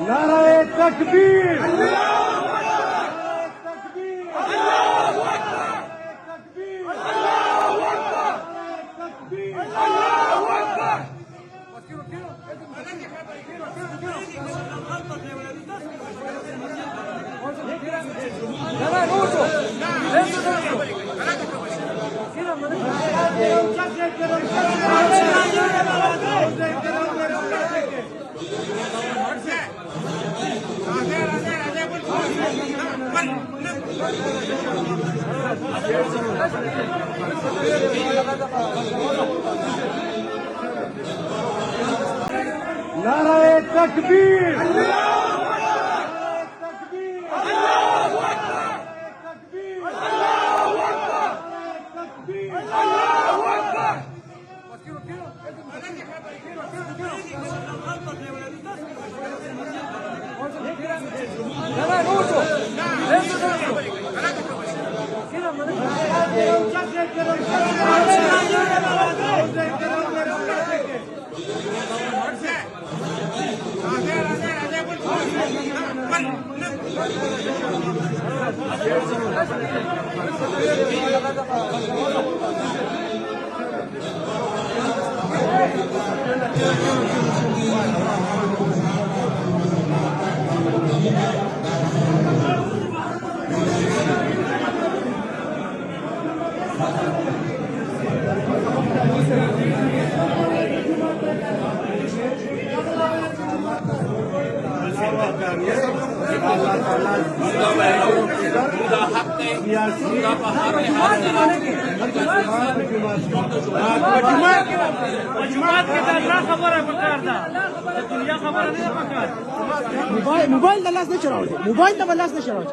नारे तकबीर, नारे तकबीर, موبایل ته لاس نه چلاوئ، موبایل ته لاس نه چلاوئ،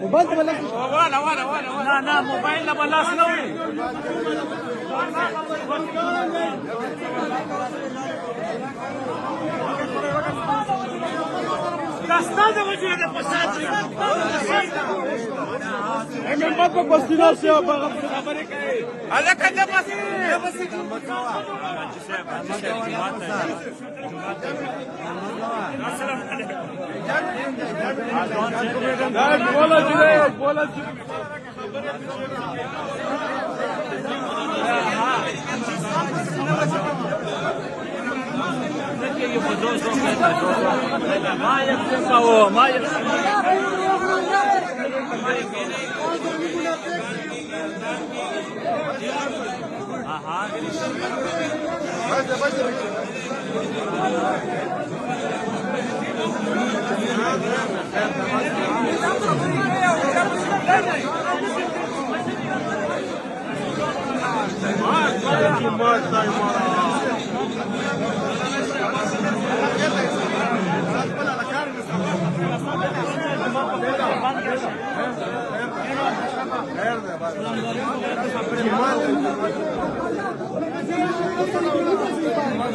موبایل ته لاس نه، نه موبایل ته لاس نه وړي. Castada będzie na posadzie. Emil Bako Konstytucja Ameryki. Ale kiedy masy?